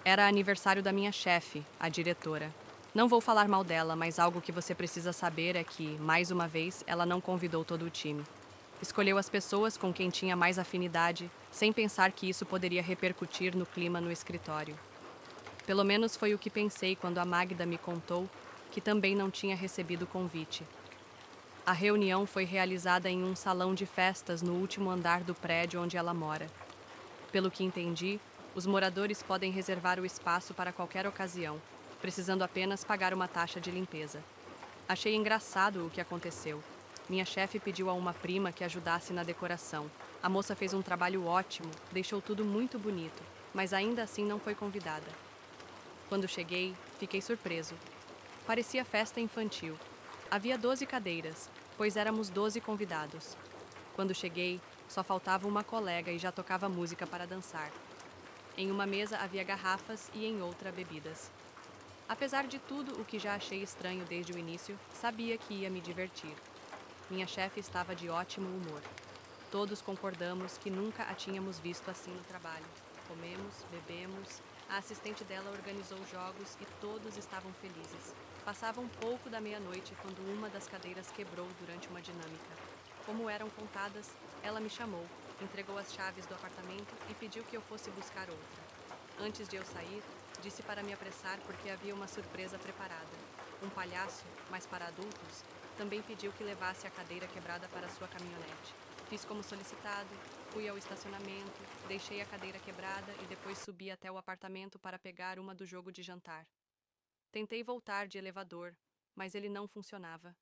Era aniversário da minha chefe, a diretora. Não vou falar mal dela, mas algo que você precisa saber é que, mais uma vez, ela não convidou todo o time. Escolheu as pessoas com quem tinha mais afinidade, sem pensar que isso poderia repercutir no clima no escritório. Pelo menos foi o que pensei quando a Magda me contou que também não tinha recebido o convite. A reunião foi realizada em um salão de festas no último andar do prédio onde ela mora. Pelo que entendi, os moradores podem reservar o espaço para qualquer ocasião, precisando apenas pagar uma taxa de limpeza. Achei engraçado o que aconteceu. Minha chefe pediu a uma prima que ajudasse na decoração. A moça fez um trabalho ótimo, deixou tudo muito bonito, mas ainda assim não foi convidada. Quando cheguei, fiquei surpreso. Parecia festa infantil. Havia 12 cadeiras, pois éramos 12 convidados. Quando cheguei, só faltava uma colega e já tocava música para dançar. Em uma mesa havia garrafas e em outra bebidas. Apesar de tudo o que já achei estranho desde o início, sabia que ia me divertir. Minha chefe estava de ótimo humor. Todos concordamos que nunca a tínhamos visto assim no trabalho. Comemos, bebemos, a assistente dela organizou jogos e todos estavam felizes. Passava um pouco da meia-noite quando uma das cadeiras quebrou durante uma dinâmica. Como eram contadas, ela me chamou, entregou as chaves do apartamento e pediu que eu fosse buscar outra. Antes de eu sair, disse para me apressar porque havia uma surpresa preparada. Um palhaço, mas para adultos, também pediu que levasse a cadeira quebrada para sua caminhonete. Fiz como solicitado, fui ao estacionamento, deixei a cadeira quebrada e depois subi até o apartamento para pegar uma do jogo de jantar. Tentei voltar de elevador, mas ele não funcionava.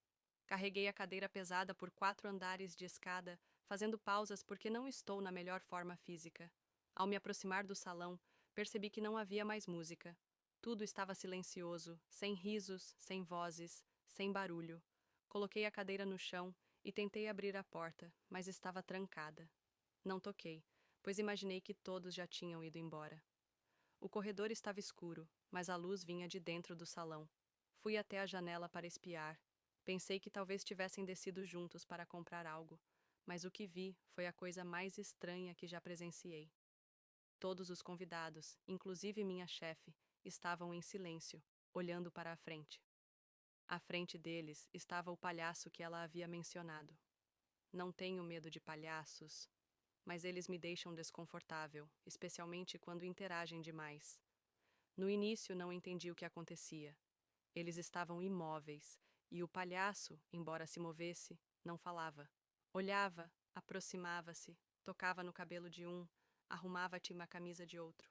Carreguei a cadeira pesada por 4 andares de escada, fazendo pausas porque não estou na melhor forma física. Ao me aproximar do salão, percebi que não havia mais música. Tudo estava silencioso, sem risos, sem vozes, sem barulho. Coloquei a cadeira no chão e tentei abrir a porta, mas estava trancada. Não toquei, pois imaginei que todos já tinham ido embora. O corredor estava escuro, mas a luz vinha de dentro do salão. Fui até a janela para espiar. Pensei que talvez tivessem descido juntos para comprar algo, mas o que vi foi a coisa mais estranha que já presenciei. Todos os convidados, inclusive minha chefe, estavam em silêncio, olhando para a frente. À frente deles estava o palhaço que ela havia mencionado. Não tenho medo de palhaços, mas eles me deixam desconfortável, especialmente quando interagem demais. No início não entendi o que acontecia. Eles estavam imóveis, e o palhaço, embora se movesse, não falava. Olhava, aproximava-se, tocava no cabelo de um, arrumava-te uma camisa de outro.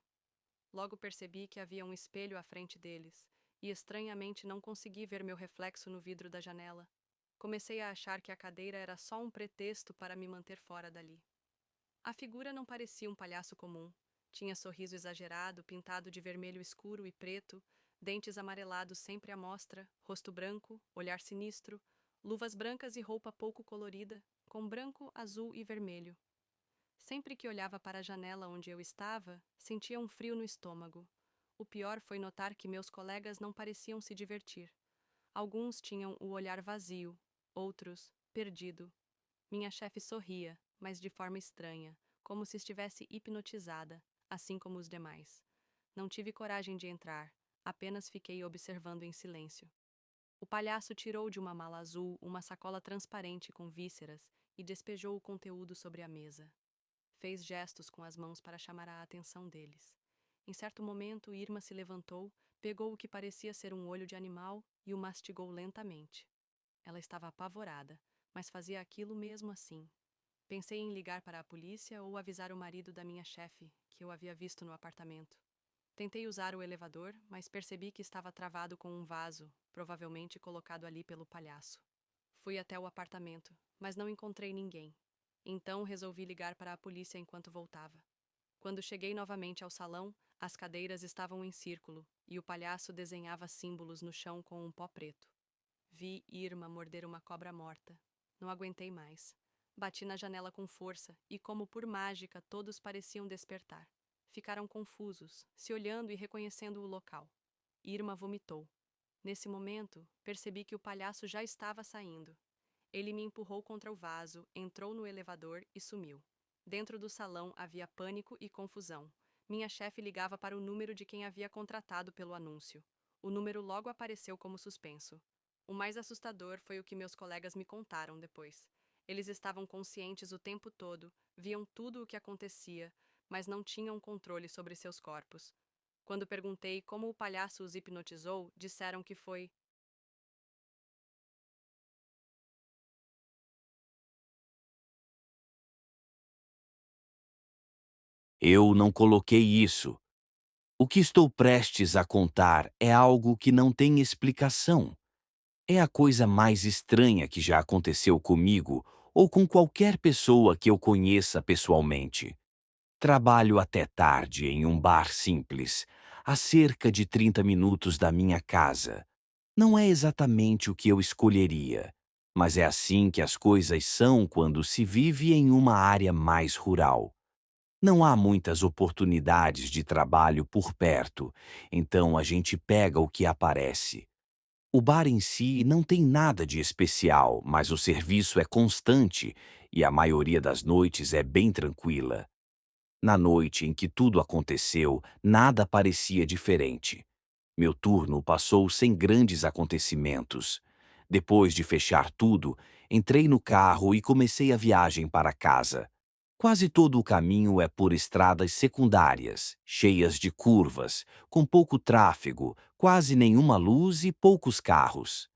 Logo percebi que havia um espelho à frente deles, e estranhamente não consegui ver meu reflexo no vidro da janela. Comecei a achar que a cadeira era só um pretexto para me manter fora dali. A figura não parecia um palhaço comum. Tinha sorriso exagerado, pintado de vermelho escuro e preto, dentes amarelados sempre à mostra, rosto branco, olhar sinistro, luvas brancas e roupa pouco colorida, com branco, azul e vermelho. Sempre que olhava para a janela onde eu estava, sentia um frio no estômago. O pior foi notar que meus colegas não pareciam se divertir. Alguns tinham o olhar vazio, outros, perdido. Minha chefe sorria, mas de forma estranha, como se estivesse hipnotizada, assim como os demais. Não tive coragem de entrar, apenas fiquei observando em silêncio. O palhaço tirou de uma mala azul uma sacola transparente com vísceras e despejou o conteúdo sobre a mesa. Fez gestos com as mãos para chamar a atenção deles. Em certo momento, Irma se levantou, pegou o que parecia ser um olho de animal e o mastigou lentamente. Ela estava apavorada, mas fazia aquilo mesmo assim. Pensei em ligar para a polícia ou avisar o marido da minha chefe, que eu havia visto no apartamento. Tentei usar o elevador, mas percebi que estava travado com um vaso, provavelmente colocado ali pelo palhaço. Fui até o apartamento, mas não encontrei ninguém. Então resolvi ligar para a polícia enquanto voltava. Quando cheguei novamente ao salão, as cadeiras estavam em círculo e o palhaço desenhava símbolos no chão com um pó preto. Vi Irma morder uma cobra morta. Não aguentei mais. Bati na janela com força e, como por mágica, todos pareciam despertar. Ficaram confusos, se olhando e reconhecendo o local. Irma vomitou. Nesse momento, percebi que o palhaço já estava saindo. Ele me empurrou contra o vaso, entrou no elevador e sumiu. Dentro do salão havia pânico e confusão. Minha chefe ligava para o número de quem havia contratado pelo anúncio. O número logo apareceu como suspenso. O mais assustador foi o que meus colegas me contaram depois. Eles estavam conscientes o tempo todo, viam tudo o que acontecia, mas não tinham controle sobre seus corpos. Quando perguntei como o palhaço os hipnotizou, disseram que foi. Eu não coloquei isso. O que estou prestes a contar é algo que não tem explicação. É a coisa mais estranha que já aconteceu comigo ou com qualquer pessoa que eu conheça pessoalmente. Trabalho até tarde em um bar simples, a cerca de 30 minutos da minha casa. Não é exatamente o que eu escolheria, mas é assim que as coisas são quando se vive em uma área mais rural. Não há muitas oportunidades de trabalho por perto, então a gente pega o que aparece. O bar em si não tem nada de especial, mas o serviço é constante e a maioria das noites é bem tranquila. Na noite em que tudo aconteceu, nada parecia diferente. Meu turno passou sem grandes acontecimentos. Depois de fechar tudo, entrei no carro e comecei a viagem para casa. Quase todo o caminho é por estradas secundárias, cheias de curvas, com pouco tráfego, quase nenhuma luz e poucos carros.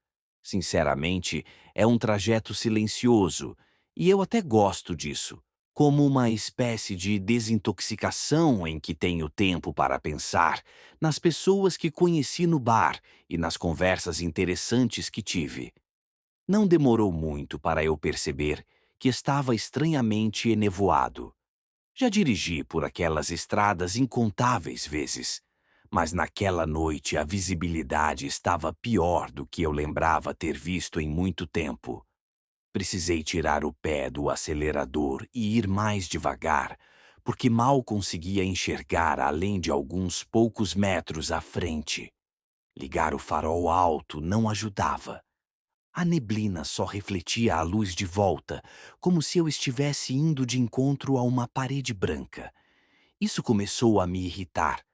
Sinceramente, é um trajeto silencioso, e eu até gosto disso, como uma espécie de desintoxicação em que tenho tempo para pensar nas pessoas que conheci no bar e nas conversas interessantes que tive. Não demorou muito para eu perceber que estava estranhamente enevoado. Já dirigi por aquelas estradas incontáveis vezes, mas naquela noite a visibilidade estava pior do que eu lembrava ter visto em muito tempo. Precisei tirar o pé do acelerador e ir mais devagar, porque mal conseguia enxergar além de alguns poucos metros à frente. Ligar o farol alto não ajudava. A neblina só refletia a luz de volta, como se eu estivesse indo de encontro a uma parede branca. Isso começou a me irritar,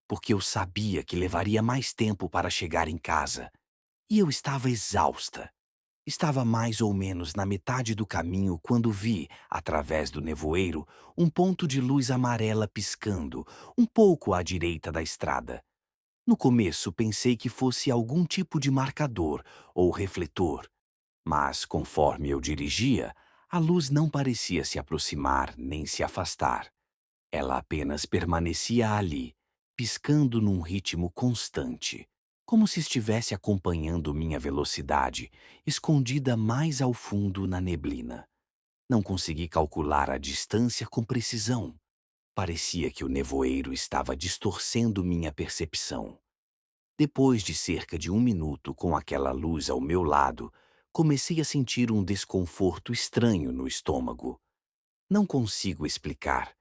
porque eu sabia que levaria mais tempo para chegar em casa. E eu estava exausta. Estava mais ou menos na metade do caminho quando vi, através do nevoeiro, um ponto de luz amarela piscando, um pouco à direita da estrada. No começo pensei que fosse algum tipo de marcador ou refletor, mas conforme eu dirigia, a luz não parecia se aproximar nem se afastar. Ela apenas permanecia ali, piscando num ritmo constante, como se estivesse acompanhando minha velocidade, escondida mais ao fundo na neblina. Não consegui calcular a distância com precisão. Parecia que o nevoeiro estava distorcendo minha percepção. Depois de cerca de 1 minuto com aquela luz ao meu lado, comecei a sentir um desconforto estranho no estômago. Não consigo explicar,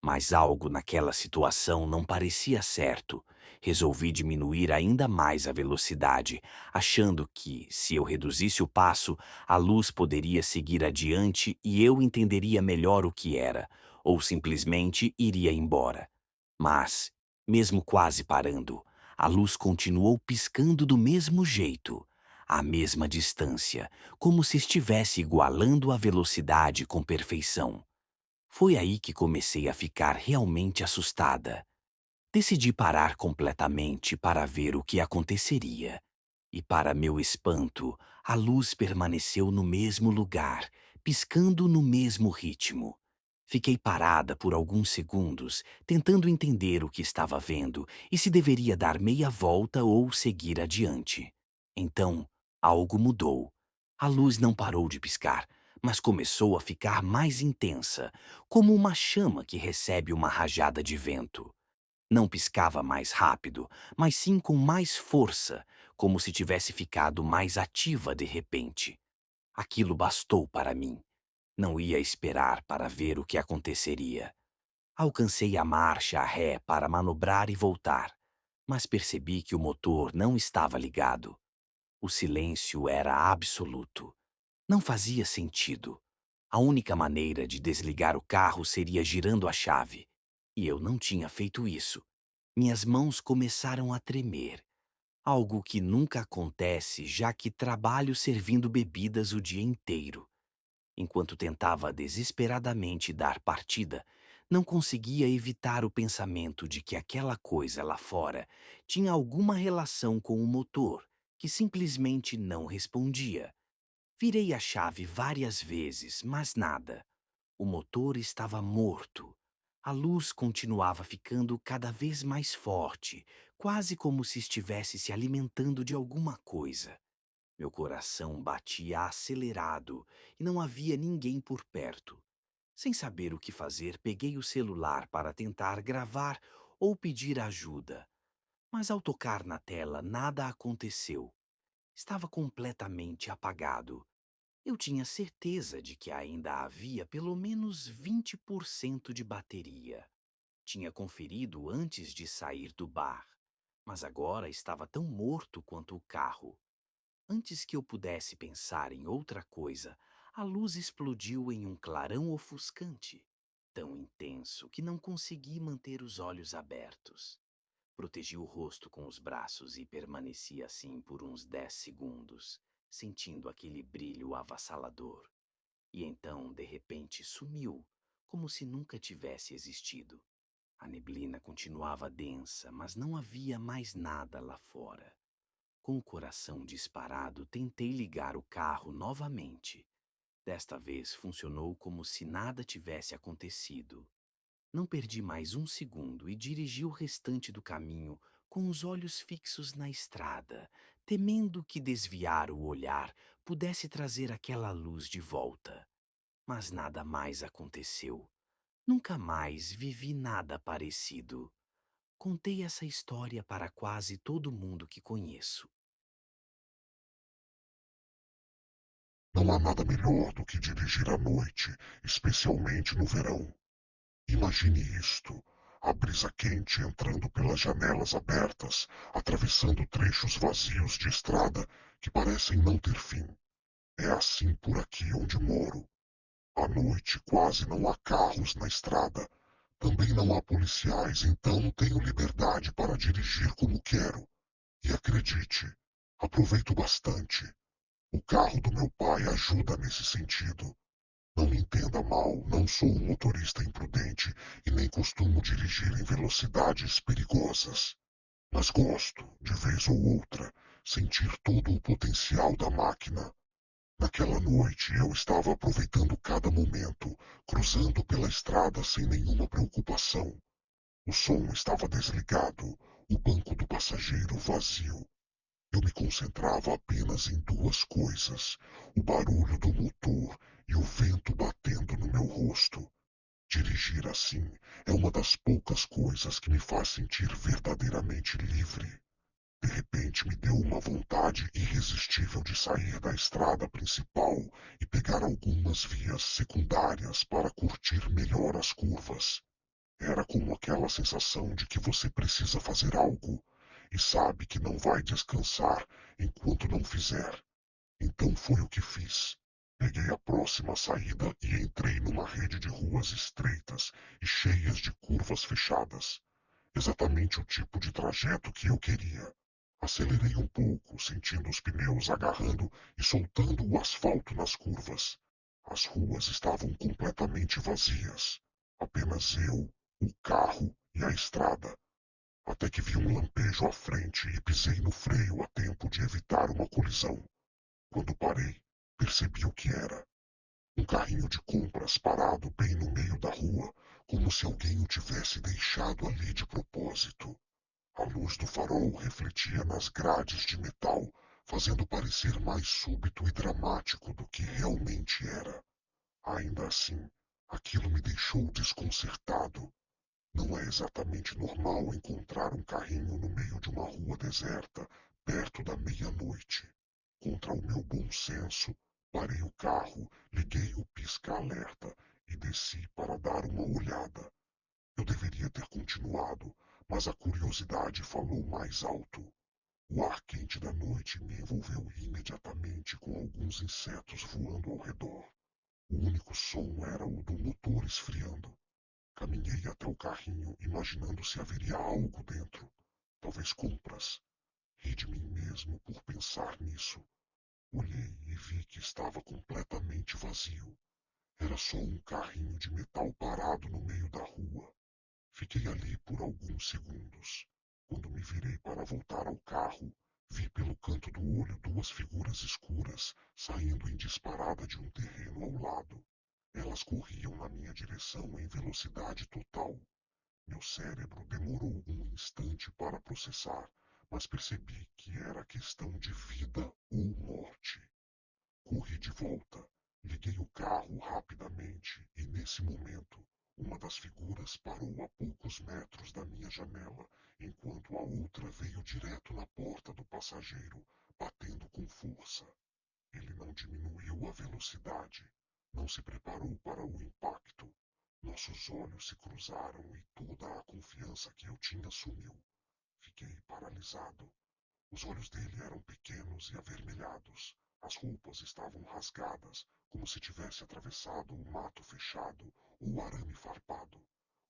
mas algo naquela situação não parecia certo. Resolvi diminuir ainda mais a velocidade, achando que, se eu reduzisse o passo, a luz poderia seguir adiante e eu entenderia melhor o que era, ou simplesmente iria embora. Mas, mesmo quase parando, a luz continuou piscando do mesmo jeito, à mesma distância, como se estivesse igualando a velocidade com perfeição. Foi aí que comecei a ficar realmente assustada. Decidi parar completamente para ver o que aconteceria. E, para meu espanto, a luz permaneceu no mesmo lugar, piscando no mesmo ritmo. Fiquei parada por alguns segundos, tentando entender o que estava vendo e se deveria dar meia volta ou seguir adiante. Então, algo mudou. A luz não parou de piscar, mas começou a ficar mais intensa, como uma chama que recebe uma rajada de vento. Não piscava mais rápido, mas sim com mais força, como se tivesse ficado mais ativa de repente. Aquilo bastou para mim. Não ia esperar para ver o que aconteceria. Alcancei a marcha a ré para manobrar e voltar, mas percebi que o motor não estava ligado. O silêncio era absoluto. Não fazia sentido. A única maneira de desligar o carro seria girando a chave. E eu não tinha feito isso. Minhas mãos começaram a tremer, algo que nunca acontece já que trabalho servindo bebidas o dia inteiro. Enquanto tentava desesperadamente dar partida, não conseguia evitar o pensamento de que aquela coisa lá fora tinha alguma relação com o motor, que simplesmente não respondia. Virei a chave várias vezes, mas nada. O motor estava morto. A luz continuava ficando cada vez mais forte, quase como se estivesse se alimentando de alguma coisa. Meu coração batia acelerado e não havia ninguém por perto. Sem saber o que fazer, peguei o celular para tentar gravar ou pedir ajuda. Mas ao tocar na tela, nada aconteceu. Estava completamente apagado. Eu tinha certeza de que ainda havia pelo menos 20% de bateria. Tinha conferido antes de sair do bar, mas agora estava tão morto quanto o carro. Antes que eu pudesse pensar em outra coisa, a luz explodiu em um clarão ofuscante, tão intenso que não consegui manter os olhos abertos. Protegi o rosto com os braços e permaneci assim por uns 10 segundos, sentindo aquele brilho avassalador. E então, de repente, sumiu, como se nunca tivesse existido. A neblina continuava densa, mas não havia mais nada lá fora. Com o coração disparado, tentei ligar o carro novamente. Desta vez funcionou como se nada tivesse acontecido. Não perdi mais um segundo e dirigi o restante do caminho com os olhos fixos na estrada, temendo que desviar o olhar pudesse trazer aquela luz de volta. Mas nada mais aconteceu. Nunca mais vivi nada parecido. Contei essa história para quase todo mundo que conheço. Não há nada melhor do que dirigir à noite, especialmente no verão. Imagine isto: a brisa quente entrando pelas janelas abertas, atravessando trechos vazios de estrada que parecem não ter fim. É assim por aqui onde moro. À noite quase não há carros na estrada. Também não há policiais, então tenho liberdade para dirigir como quero. E acredite, aproveito bastante. O carro do meu pai ajuda nesse sentido. Não me entenda mal, não sou um motorista imprudente e nem costumo dirigir em velocidades perigosas. Mas gosto, de vez ou outra, sentir todo o potencial da máquina. Naquela noite eu estava aproveitando cada momento, cruzando pela estrada sem nenhuma preocupação. O som estava desligado, o banco do passageiro vazio. Eu me concentrava apenas em duas coisas: o barulho do motor e o vento batendo no meu rosto. Dirigir assim é uma das poucas coisas que me faz sentir verdadeiramente livre. De repente me deu uma vontade irresistível de sair da estrada principal e pegar algumas vias secundárias para curtir melhor as curvas. Era como aquela sensação de que você precisa fazer algo e sabe que não vai descansar enquanto não fizer. Então foi o que fiz. Peguei a próxima saída e entrei numa rede de ruas estreitas e cheias de curvas fechadas. Exatamente o tipo de trajeto que eu queria. Acelerei um pouco, sentindo os pneus agarrando e soltando o asfalto nas curvas. As ruas estavam completamente vazias. Apenas eu, o carro e a estrada. Até que vi um lampejo à frente e pisei no freio a tempo de evitar uma colisão. Quando parei, percebi o que era. Um carrinho de compras parado bem no meio da rua, como se alguém o tivesse deixado ali de propósito. A luz do farol refletia nas grades de metal, fazendo parecer mais súbito e dramático do que realmente era. Ainda assim, aquilo me deixou desconcertado. Não é exatamente normal encontrar um carrinho no meio de uma rua deserta, perto da meia-noite. Contra o meu bom senso, parei o carro, liguei o pisca-alerta e desci para dar uma olhada. Eu deveria ter continuado, mas a curiosidade falou mais alto. O ar quente da noite me envolveu imediatamente com alguns insetos voando ao redor. O único som era o do motor esfriando. Caminhei até o carrinho, imaginando se haveria algo dentro. Talvez compras. Ri de mim mesmo por pensar nisso. Olhei e vi que estava completamente vazio. Era só um carrinho de metal parado no meio da rua. Fiquei ali por alguns segundos. Quando me virei para voltar ao carro, vi pelo canto do olho duas figuras escuras saindo em disparada de um terreno ao lado. Elas corriam na minha direção em velocidade total. Meu cérebro demorou um instante para processar, mas percebi que era questão de vida ou morte. Corri de volta, liguei o carro rapidamente e, nesse momento, uma das figuras parou a poucos metros da minha janela, enquanto a outra veio direto na porta do passageiro, batendo com força. Ele não diminuiu a velocidade, não se preparou para o impacto. Nossos olhos se cruzaram e toda a confiança que eu tinha sumiu. Fiquei paralisado. Os olhos dele eram pequenos e avermelhados. As roupas estavam rasgadas, como se tivesse atravessado um mato fechado ou arame farpado.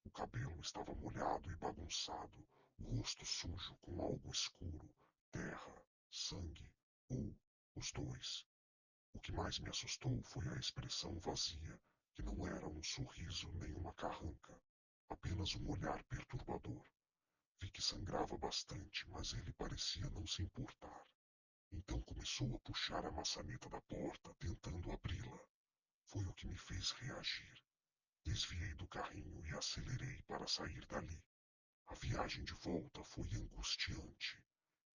O cabelo estava molhado e bagunçado, o rosto sujo com algo escuro, terra, sangue ou os dois. O que mais me assustou foi a expressão vazia, que não era um sorriso nem uma carranca, apenas um olhar perturbador. Vi que sangrava bastante, mas ele parecia não se importar. Então começou a puxar a maçaneta da porta, tentando abri-la. Foi o que me fez reagir. Desviei do carrinho e acelerei para sair dali. A viagem de volta foi angustiante.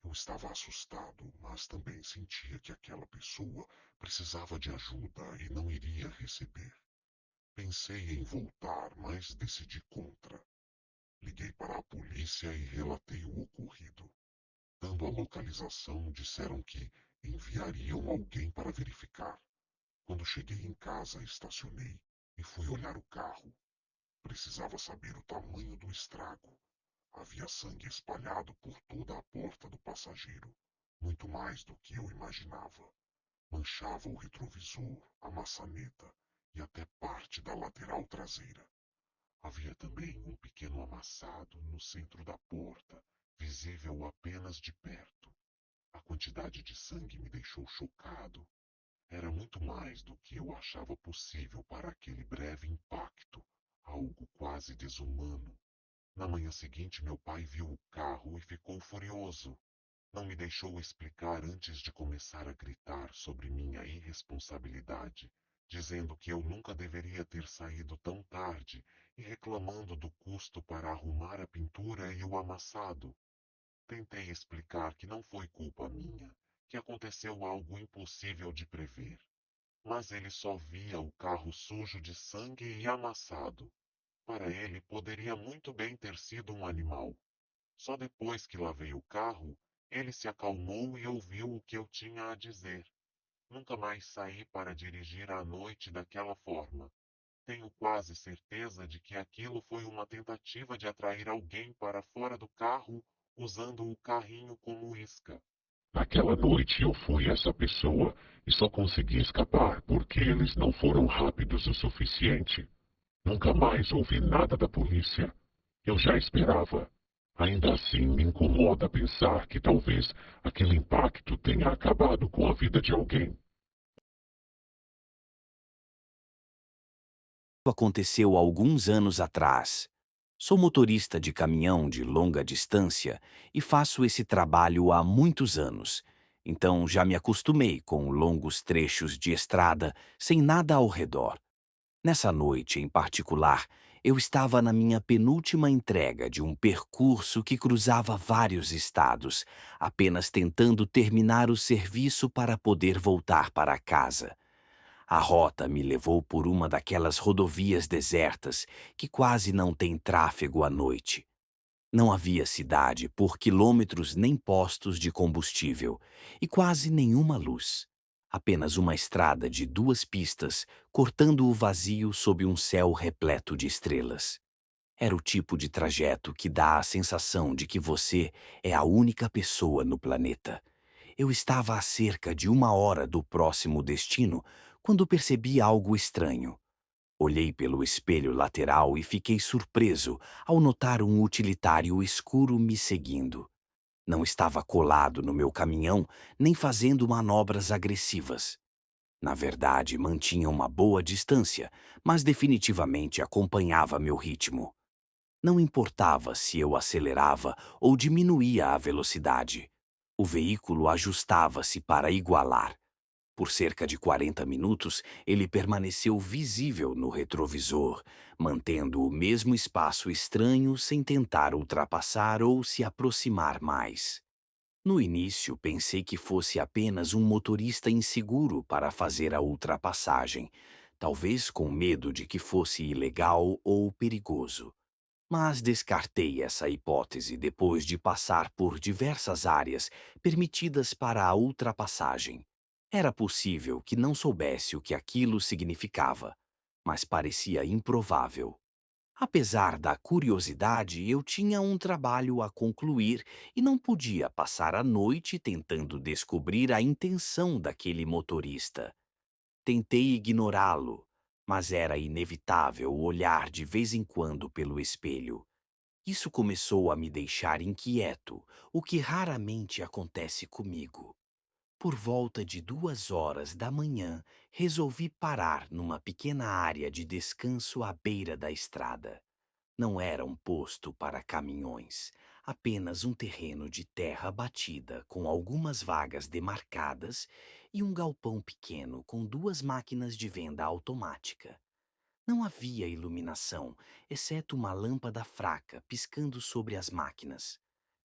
Eu estava assustado, mas também sentia que aquela pessoa precisava de ajuda e não iria receber. Pensei em voltar, mas decidi contra. Liguei para a polícia e relatei o ocorrido. Dando a localização, disseram que enviariam alguém para verificar. Quando cheguei em casa, estacionei e fui olhar o carro. Precisava saber o tamanho do estrago. Havia sangue espalhado por toda a porta do passageiro, muito mais do que eu imaginava. Manchava o retrovisor, a maçaneta e até parte da lateral traseira. Havia também um pequeno amassado no centro da porta, visível apenas de perto. A quantidade de sangue me deixou chocado. Era muito mais do que eu achava possível para aquele breve impacto, algo quase desumano. Na manhã seguinte, meu pai viu o carro e ficou furioso. Não me deixou explicar antes de começar a gritar sobre minha irresponsabilidade, dizendo que eu nunca deveria ter saído tão tarde e reclamando do custo para arrumar a pintura e o amassado. Tentei explicar que não foi culpa minha, que aconteceu algo impossível de prever. Mas ele só via o carro sujo de sangue e amassado. Para ele, poderia muito bem ter sido um animal. Só depois que lavei o carro, ele se acalmou e ouviu o que eu tinha a dizer. Nunca mais saí para dirigir à noite daquela forma. Tenho quase certeza de que aquilo foi uma tentativa de atrair alguém para fora do carro usando o carrinho como isca. Naquela noite eu fui essa pessoa e só consegui escapar porque eles não foram rápidos o suficiente. Nunca mais ouvi nada da polícia. Eu já esperava. Ainda assim, me incomoda pensar que talvez aquele impacto tenha acabado com a vida de alguém. Aconteceu alguns anos atrás. Sou motorista de caminhão de longa distância e faço esse trabalho há muitos anos. Então já me acostumei com longos trechos de estrada sem nada ao redor. Nessa noite, em particular, eu estava na minha penúltima entrega de um percurso que cruzava vários estados, apenas tentando terminar o serviço para poder voltar para casa. A rota me levou por uma daquelas rodovias desertas que quase não tem tráfego à noite. Não havia cidade por quilômetros nem postos de combustível e quase nenhuma luz. Apenas uma estrada de duas pistas cortando o vazio sob um céu repleto de estrelas. Era o tipo de trajeto que dá a sensação de que você é a única pessoa no planeta. Eu estava a cerca de 1 hora do próximo destino quando percebi algo estranho. Olhei pelo espelho lateral e fiquei surpreso ao notar um utilitário escuro me seguindo. Não estava colado no meu caminhão nem fazendo manobras agressivas. Na verdade, mantinha uma boa distância, mas definitivamente acompanhava meu ritmo. Não importava se eu acelerava ou diminuía a velocidade. O veículo ajustava-se para igualar. Por cerca de 40 minutos, ele permaneceu visível no retrovisor, mantendo o mesmo espaço estranho sem tentar ultrapassar ou se aproximar mais. No início, pensei que fosse apenas um motorista inseguro para fazer a ultrapassagem, talvez com medo de que fosse ilegal ou perigoso. Mas descartei essa hipótese depois de passar por diversas áreas permitidas para a ultrapassagem. Era possível que não soubesse o que aquilo significava, mas parecia improvável. Apesar da curiosidade, eu tinha um trabalho a concluir e não podia passar a noite tentando descobrir a intenção daquele motorista. Tentei ignorá-lo, mas era inevitável olhar de vez em quando pelo espelho. Isso começou a me deixar inquieto, o que raramente acontece comigo. Por volta de 2 horas da manhã, resolvi parar numa pequena área de descanso à beira da estrada. Não era um posto para caminhões, apenas um terreno de terra batida com algumas vagas demarcadas e um galpão pequeno com duas máquinas de venda automática. Não havia iluminação, exceto uma lâmpada fraca piscando sobre as máquinas.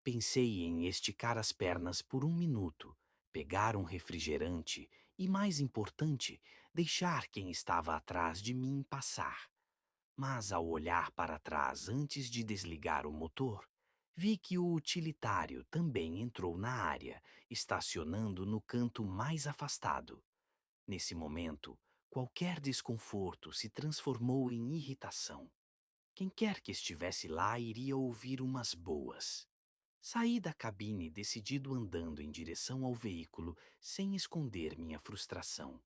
Pensei em esticar as pernas por 1 minuto, pegar um refrigerante e, mais importante, deixar quem estava atrás de mim passar. Mas ao olhar para trás antes de desligar o motor, vi que o utilitário também entrou na área, estacionando no canto mais afastado. Nesse momento, qualquer desconforto se transformou em irritação. Quem quer que estivesse lá iria ouvir umas boas. Saí da cabine decidido andando em direção ao veículo sem esconder minha frustração.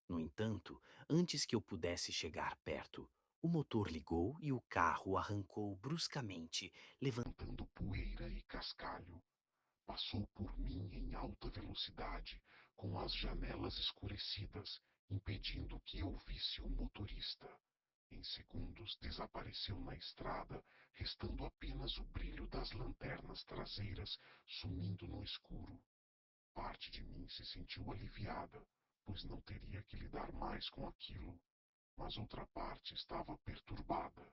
No entanto, antes que eu pudesse chegar perto, o motor ligou e o carro arrancou bruscamente, levantando Poeira e cascalho. Passou por mim em alta velocidade, com as janelas escurecidas, impedindo que eu visse o motorista. Em segundos desapareceu na estrada, restando apenas o brilho das lanternas traseiras sumindo no escuro. Parte de mim se sentiu aliviada, pois não teria que lidar mais com aquilo, mas outra parte estava perturbada.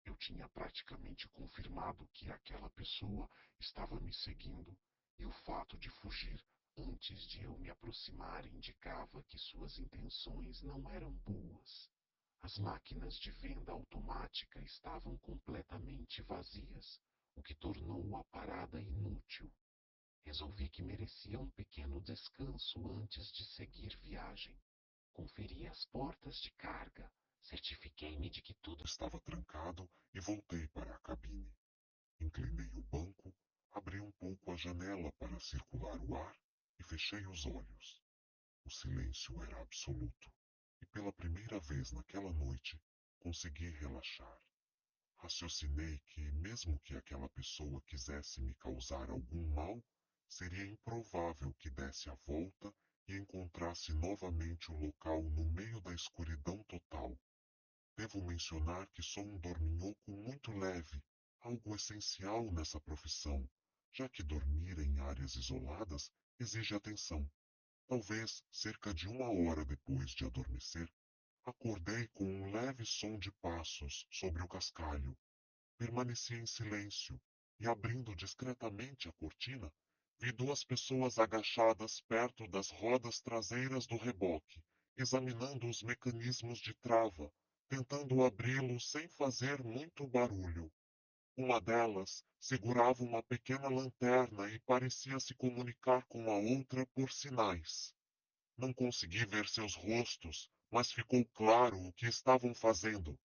Eu tinha praticamente confirmado que aquela pessoa estava me seguindo, e o fato de fugir antes de eu me aproximar indicava que suas intenções não eram boas. As máquinas de venda automática estavam completamente vazias, o que tornou a parada inútil. Resolvi que merecia um pequeno descanso antes de seguir viagem. Conferi as portas de carga, certifiquei-me de que tudo estava trancado e voltei para a cabine. Inclinei o banco, abri um pouco a janela para circular o ar e fechei os olhos. O silêncio era absoluto, e pela primeira vez naquela noite consegui relaxar. Raciocinei que, mesmo que aquela pessoa quisesse me causar algum mal, seria improvável que desse a volta e encontrasse novamente o local no meio da escuridão total. Devo mencionar que sou um dorminhoco muito leve, algo essencial nessa profissão, já que dormir em áreas isoladas exige atenção. Talvez cerca de 1 hora depois de adormecer, acordei com um leve som de passos sobre o cascalho. Permaneci em silêncio e, abrindo discretamente a cortina, vi duas pessoas agachadas perto das rodas traseiras do reboque, examinando os mecanismos de trava, tentando abri-lo sem fazer muito barulho. Uma delas segurava uma pequena lanterna e parecia se comunicar com a outra por sinais. Não consegui ver seus rostos, mas ficou claro o que estavam fazendo.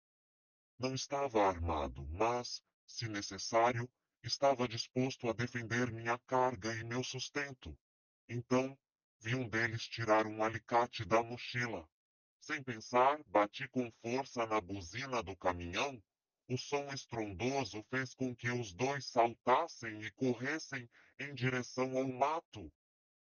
Não estava armado, mas, se necessário, estava disposto a defender minha carga e meu sustento. Então, vi um deles tirar um alicate da mochila. Sem pensar, bati com força na buzina do caminhão. O som estrondoso fez com que os dois saltassem e corressem em direção ao mato.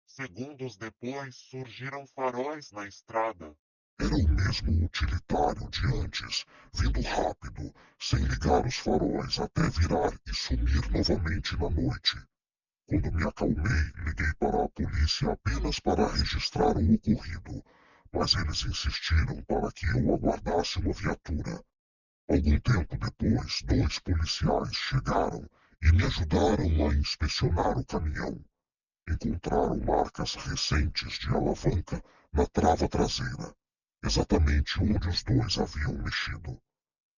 Segundos depois, surgiram faróis na estrada. Era o mesmo utilitário de antes, vindo rápido, sem ligar os faróis até virar e sumir novamente na noite. Quando me acalmei, liguei para a polícia apenas para registrar o ocorrido, mas eles insistiram para que eu aguardasse uma viatura. Algum tempo depois, dois policiais chegaram e me ajudaram a inspecionar o caminhão. Encontraram marcas recentes de alavanca na trava traseira, exatamente onde os dois haviam mexido.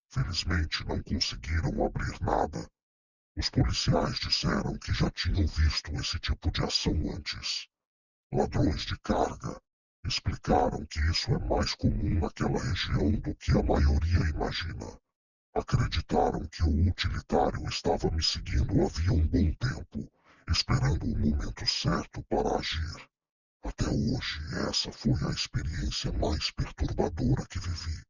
Felizmente não conseguiram abrir nada. Os policiais disseram que já tinham visto esse tipo de ação antes. Ladrões de carga. Explicaram que isso é mais comum naquela região do que a maioria imagina. Acreditaram que o utilitário estava me seguindo havia um bom tempo, esperando o momento certo para agir. Até hoje, essa foi a experiência mais perturbadora que vivi.